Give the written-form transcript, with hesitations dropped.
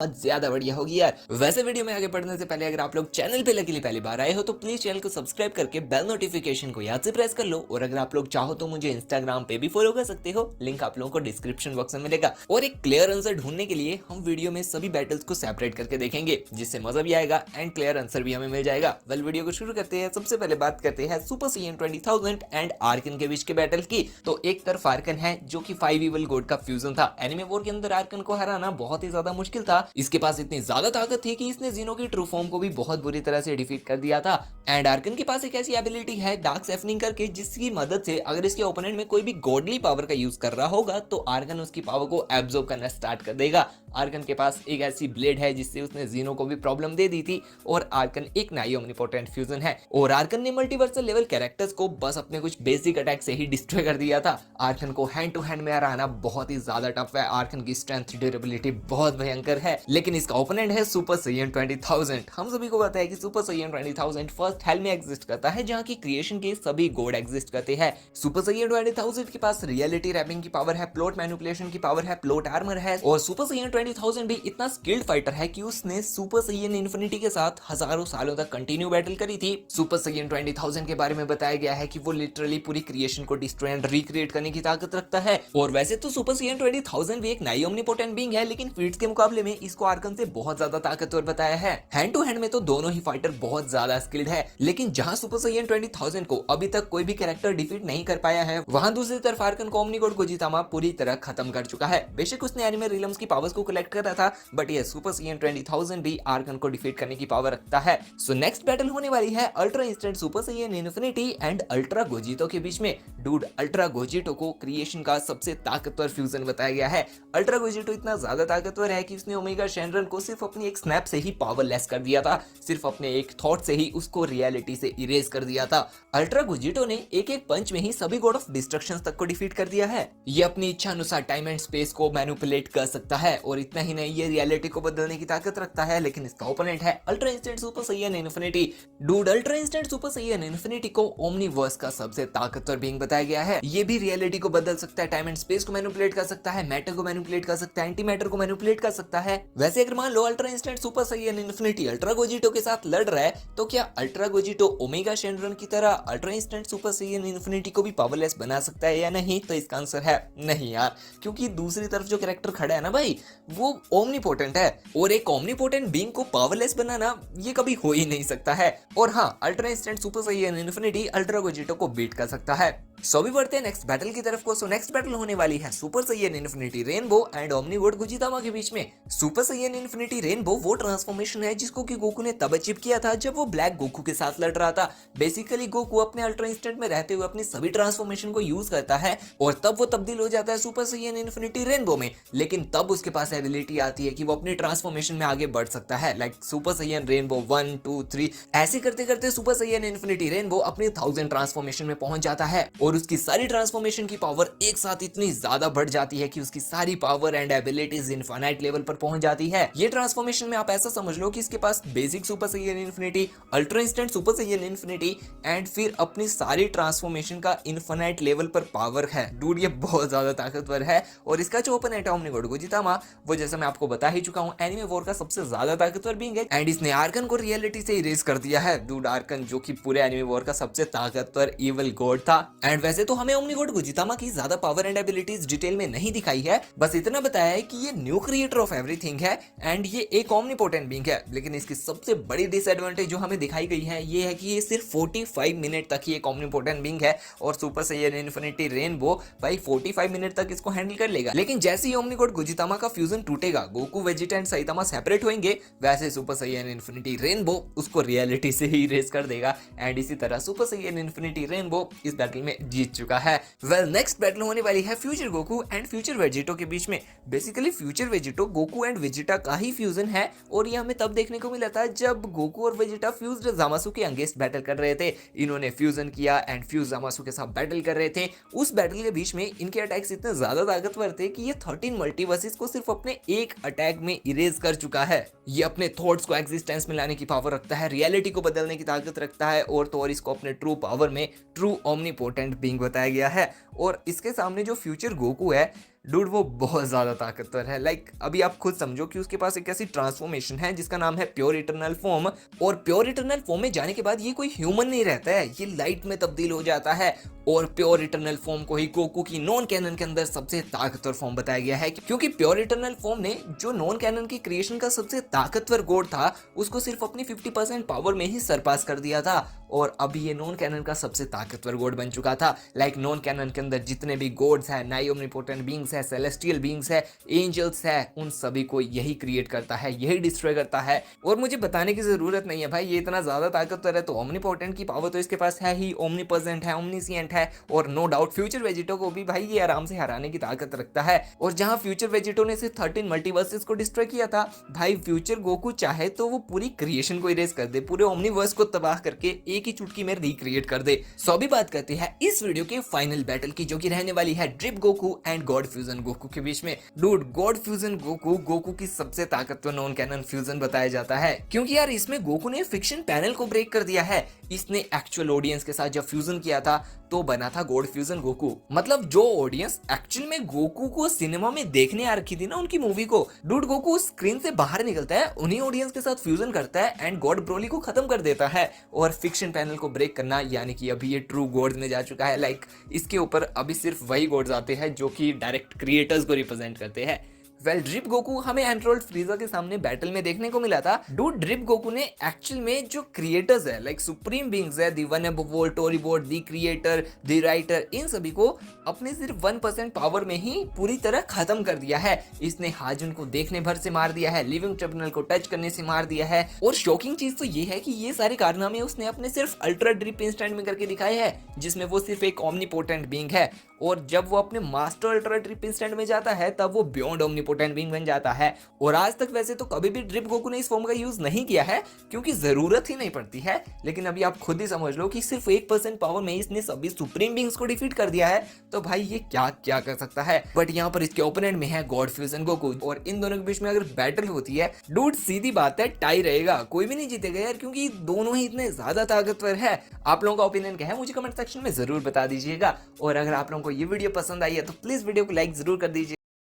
बहुत ज्यादा बढ़िया होगी यार। वैसे वीडियो में आगे बढ़ने से पहले अगर आप लोग चैनल पे लकीली पहली बार आए हो तो प्लीज चैनल को सब्सक्राइब करके बेल नोटिफिकेशन को याद से प्रेस कर लो। और अगर आप लोग चाहो तो मुझे इंस्टाग्राम पे भी फॉलो कर सकते हो, लिंक आप लोगों को डिस्क्रिप्शन बॉक्स में मिलेगा। और एक क्लियर आंसर ढूंढने के लिए हम वीडियो में सभी बैटल्स को सेपरेट करके देखेंगे, जिससे मजा भी आएगा एंड क्लियर आंसर भी हमें मिल जाएगा। वेल वीडियो को शुरू करते हैं। सबसे पहले बात करते हैं सुपर साइयन 20000 एंड आर्कन के बीच के बैटल की। तो एक तरफ आर्कन है जो कि 5 इवल गॉड का फ्यूजन था। एनिमे वॉर के अंदर आर्कन को हराना बहुत ही ज्यादा मुश्किल था। इसके पास इतनी ज्यादा ताकत थी कि इसने जीनो की ट्रू फॉर्म को भी बहुत बुरी तरह से डिफीट कर दिया था। एंड आर्कन के पास एक ऐसी एबिलिटी है डार्क सेफनिंग करके, जिसकी मदद से अगर इसके ओपोनेंट में कोई भी गॉडली पावर का यूज कर रहा होगा तो आर्कन उसकी पावर को एब्जॉर्ब करना स्टार्ट कर देगा। आर्कन के पास एक ऐसी ब्लेड है जिससे उसने जीनो को भी प्रॉब्लम दे दी थी। और आर्कन एक नाई ओमनिपोटेंट फ्यूजन है। और आर्कन ने मल्टीवर्सल लेवल कैरेक्टर्स को बस अपने कुछ बेसिक अटैक से ही डिस्ट्रॉय कर दिया था। आर्कन को हैंड टू हैंड में हराना बहुत ही ज्यादा टफ है। आर्कन की स्ट्रेंथ ड्यूरेबिलिटी बहुत भयंकर है। लेकिन इसका ओपोनेंट है सुपर साइयन 20000। हम सभी को पता है कि सुपर साइयन 20000 फर्स्ट हेल में एग्जिस्ट करता है, जहां की क्रिएशन के सभी गॉड एग्जिस्ट करते हैं। सुपर साइयन 20000 के पास रियलिटी रैपिंग की पावर है, प्लॉट मैनिपुलेशन की पावर है, प्लॉट आर्मर है। और सुपर साइयन 20000 भी इतना स्किल्ड फाइटर है कि उसने सुपर साइयन इन्फिनिटी के साथ हजारों सालों तक कंटिन्यू बैटल करी थी। सुपर साइयन 20000 के बारे में बताया गया है कि वो लिटरली पूरी क्रिएशन को डिस्ट्रॉय एंड रिक्रिएट करने की ताकत रखता है। और वैसे तो सुपर साइयन 20000 भी एक नाई ओमनिपोटेंट बीइंग है, लेकिन फीट्स के मुकाबले में इसको आर्कन से बहुत ज्यादा ताकतवर बताया है। हैंड टू हैंड में तो दोनों ही फाइटर बहुत ज्यादा स्किल्ड है। लेकिन जहां सुपर साइयन 20000 को अभी तक कोई भी कैरेक्टर डिफीट नहीं कर पाया है, वहां दूसरी तरफ आर्कन को ओमनी गॉड गोजितामा पूरी तरह खत्म कर चुका है। बेशक उसने एनिमे रिलम्स की पावर्स को कलेक्ट करा था, बट ये सुपर साइयन 20000 भी आर्कन को डिफीट करने की पावर रखता है। सो नेक्स्ट बैटल होने वाली है ultra instinct super Saiyan infinity and ultra Gogito के बीच में। डूड, अल्ट्रा गोजितो को क्रिएशन का सबसे ताकतवर फ्यूजन बताया गया है। अल्ट्रा गोजितो इतना ज्यादा ताकतवर है कि उसने ओमेगा शेनरन को सिर्फ अपनी एक स्नैप से ही पावरलेस कर दिया था। सिर्फ अपने एक थॉट से ही उसको रियलिटी से इरेज कर दिया था। अल्ट्रा गोजितो ने एक एक पंच में ही सभी गॉड ऑफ डिस्ट्रक्शन तक को डिफीट कर दिया है। ये अपनी इच्छा अनुसार टाइम एंड स्पेस को मैनिपुलेट कर सकता है। और इतना ही नहीं, ये रियलिटी को बदलने की ताकत रखता है। लेकिन इसका ओपोनेंट है ultra instinct super Saiyan infinity. Dude, ultra instinct super Saiyan infinity को ओमनीवर्स का सबसे ताकतवर बीइंग बताया गया है। ये भी रियलिटी को बदल सकता है, टाइम एंड स्पेस को मैनिपुलेट कर सकता है, मैटर को मैनिपुलेट कर सकता है, एंटी मैटर को मैनिपुलेट कर सकता है। वैसे अगर मान लो ultra instinct super Saiyan infinity ultra Gogito के साथ लड़ रहा है, तो क्या अल्ट्रा गोजितो ओमेगा शेनरन की तरह ultra instinct super Saiyan infinity को भी पावरलेस बना सकता है या नहीं? तो इसका आंसर है नहीं यार, क्योंकि दूसरी तरफ जो कैरेक्टर खड़ा है ना भाई, वो ओमनीपोटेंट है। और एक ओमनीपोटेंट बीइंग को पावरलेस बनाना ये कभी हो ही नहीं सकता है। और हाँ, ultra instinct super Saiyan infinity ultra Gogito को बीट कर सकता है। सो भी बढ़ते हैं नेक्स्ट बैटल की तरफ को। सो नेक्स्ट बैटल होने वाली है super Saiyan infinity rainbow and omni god Gogitama के बीच में। सुपर साइयन इन्फिनिटी रेनबो वो ट्रांसफॉर्मेशन है जिसको कि गोकू ने तब अचीव किया था जब वो ब्लैक गोकू के साथ लड़ रहा था। बेसिकली गोकू अपने अल्ट्रा इंस्टेंट में रहते हुए अपनी सभी ट्रांसफॉर्मेशन को यूज करता है और तब वो तब्दील हो जाता है सुपर साइयन इन्फिनिटी रेनबो में। लेकिन तब उसके पास एबिलिटी आती है कि वो अपनी ट्रांसफॉर्मेशन में आगे बढ़ सकता है, लाइक सुपर साइयन रेनबो 1 2 3। ऐसे करते करते सुपर साइयन इन्फिनिटी रेनबो अपनी 1000 ट्रांसफॉर्मेशन में पहुंच जाता है और उसकी सारी ट्रांसफॉर्मेशन की पावर एक साथ इतनी ज्यादा बढ़ जाती है कि उसकी सारी power and abilities infinite level पर पहुंच जाती है। ये ट्रांसफॉर्मेशन में आप ऐसा समझ लो कि इसके पास basic super Saiyan infinity, ultra instinct super Saiyan infinity and फिर अपनी सारी ट्रांसफॉर्मेशन का इनफाइनाइट लेवल पर पावर है। डूड, ये बहुत ज्यादा ताकतवर है। और इसका जो ओपोनेंट है ओमनी गॉड गोजितामा, वो जैसा मैं आपको बता ही चुका हूं एनिमे वॉर का सबसे ज्यादा ताकतवर बीइंग है एंड इसने आर्कन को रियलिटी से इरेज कर दिया है। डूड, आर्कन जो कि पूरे एनिमे वॉर का सबसे ताकतवर इवल गॉड था। एंड वैसे तो हमें ओमनी गॉड गोजितामा की ज्यादा पावर एंड एबिलिटीज डिटेल में नहीं दिखाई है, बस इतना बताया है कि ये न्यू क्रिएटर ऑफ एवरीथिंग है एंड ये एक ओमनीपोटेंट बीइंग है। लेकिन इसकी सबसे बड़ी डिसएडवांटेज जो हमें दिखाई गई है ये है कि ये सिर्फ 45 मिनट तक ही एक ओमनीपोटेंट बीइंग है और सुपर साइयन इन्फिनिटी रेनबो भाई 45 मिनट तक इसको हैंडल कर लेगा। लेकिन जैसे ही ओमनी गॉड गोजितामा का फ्यूजन टूटेगा, Goku, Vegeta and Saitama separate होंगे, वैसे सुपर साइयन इन्फिनिटी रेनबो उसको रियलिटी से ही इरेज कर देगा एंड इसी तरह सुपर साइयन इन्फिनिटी रेनबो इस बैटल में जीत चुका है। वेल नेक्स्ट बैटल होने वाली है future Goku and future Vegito के बीच में। Basically future Vegito Goku and Vegeta का ही फ्यूजन है और ये हमें तब देखने को मिला था जब गोकू और वेजिटा फ्यूज्ड जामासु के अगेंस्ट बैटल कर रहे थे। इन्होंने फ्यूजन किया एंड फ्यूज जामासु के साथ बैटल कर रहे थे। उस बैटल के बीच में इनके अटैक्स इतने ज्यादा ताकतवर थे कि ये 13 मल्टीवर्सेस को सिर्फ अपने एक अटैक में इरेज कर चुका है। ये अपने थॉट्स को एग्जिस्टेंस में लाने की पावर रखता है, रियलिटी को बदलने की ताकत रखता है और तो और इसको अपने ट्रू पावर में ट्रू ओमनीपोटेंट बीइंग बताया गया है। और इसके सामने जो फ्यूचर गोकू है, डूड वो बहुत ज्यादा ताकतवर है। लाइक अभी आप खुद समझो कि उसके पास एक ऐसी ट्रांसफॉर्मेशन है जिसका नाम है प्योर इटरनल फॉर्म, और प्योर इटरनल फॉर्म में जाने के बाद ये कोई ह्यूमन नहीं रहता है, ये लाइट में तब्दील हो जाता है। और प्योर इटरनल फॉर्म को ही गोकू की नॉन कैनन के अंदर सबसे ताकतवर फॉर्म बताया गया है, क्योंकि प्योर इटरनल फॉर्म ने जो नॉन कैनन की क्रिएशन का सबसे ताकतवर गॉड था उसको सिर्फ अपनी 50% पावर में ही सरपास कर दिया था, और अभी ये नॉन कैनन का सबसे ताकतवर गॉड बन चुका था। लाइक नॉन कैनन के अंदर जितने भी गॉड्स हैं, नाई ओमनीपोटेंट बीइंग्स है, सेलेस्टियल बीइंग्स है, एंजल्स है, उन सभी को यही क्रिएट करता है, यही डिस्ट्रॉय करता है। और मुझे बताने की जरूरत नहीं है भाई, ये इतना ज्यादा ताकतवर है तो ओमनीपोटेंट की पावर तो इसके पास है ही, ओमनीप्रेजेंट है, ओमनीसिएंट है, और नो डाउट फ्यूचर वेजिटो को भी भाई ये आराम से हराने की ताकत रखता है। और जहां फ्यूचर वेजिटो ने सिर्फ 13 मल्टीवर्सेस को डिस्ट्रॉय किया था, भाई फ्यूचर गोकू चाहे तो वो पूरी क्रिएशन को इरेज कर दे, पूरे ओमनीवर्स को तबाह करके एक ही चुटकी में रिक्रिएट कर दे। सो अभी बात करते हैं इस वीडियो के फाइनल बैटल की, जो कि रहने वाली है drip Goku and God fusion Goku के बीच में। डूड गॉड फ्यूजन गोकू की सबसे ताकतवर नॉन कैनन फ्यूजन बताया जाता है, क्योंकि यार इसमें गोकू ने फिक्शन पैनल को ब्रेक कर दिया है। इसने एक्चुअल ऑडियंस के साथ जब फ्यूजन किया था तो बना था गॉड फ्यूजन गोकू। मतलब जो ऑडियंस एक्चुअल में गोकू को सिनेमा में देखने आ रखी थी ना उनकी मूवी को, डूड गोकू स्क्रीन से बाहर निकलता है, उन्हीं ऑडियंस के साथ फ्यूजन करता है एंड गॉड ब्रोली को खत्म कर देता है। और फिक्शन पैनल को ब्रेक करना यानी कि अभी ये ट्रू गॉड्स में जा चुका है। लाइक इसके ऊपर अभी सिर्फ वही गॉड्स आते हैं जो कि डायरेक्ट क्रिएटर्स को रिप्रेजेंट करते हैं। वेल ड्रिप गोकू हमें एंड्रॉइड फ्रीजा के सामने बैटल में देखने को मिला था। डूड ड्रिप गोकू ने एक्चुअल में जो क्रिएटर्स है, लाइक सुप्रीम बीइंग्स है, दी वन अबव ऑल, टोरी बोर्ड, दी क्रिएटर, दी राइटर, इन सभी को अपने सिर्फ 1% पावर में ही पूरी तरह खत्म कर दिया है। इसने हाजुन को देखने भर से मार दिया है, लिविंग ट्रिब्यूनल को टच करने से मार दिया है, और शॉकिंग चीज तो ये है कि ये सारे कारनामे उसने अपने सिर्फ अल्ट्रा ड्रिप इंस्टेंट में करके दिखाए हैं, जिसमें वो सिर्फ एक ओमनीपोटेंट बीइंग है। और जब वो अपने मास्टर अल्ट्रा ड्रिप इंस्टेंट में जाता है तब वो बियॉन्ड ओमनीपोटेंट बीइंग बन जाता है। और आज तक वैसे तो कभी भी ड्रिप गोकू ने इस फॉर्म का यूज नहीं किया है, क्योंकि जरूरत ही नहीं पड़ती है, लेकिन अभी आप खुद ही समझ लो कि सिर्फ 1% पावर में इसने सभी सुप्रीम बीइंग्स को डिफीट कर दिया है, तो भाई ये क्या क्या कर सकता है। बट यहाँ पर इसके ओपोनेंट में है गॉड फ्यूजन गोकू, और इन दोनों के बीच में अगर बैटल होती है, डूड सीधी बात है टाई रहेगा, कोई भी नहीं जीतेगा यार, क्योंकि दोनों ही इतने ज्यादा ताकतवर है। आप लोगों का ओपिनियन क्या है मुझे कमेंट सेक्शन में जरूर बता दीजिएगा, और अगर आप लोगों को ये वीडियो पसंद आई है तो प्लीज वीडियो को लाइक जरूर कर दीजिए।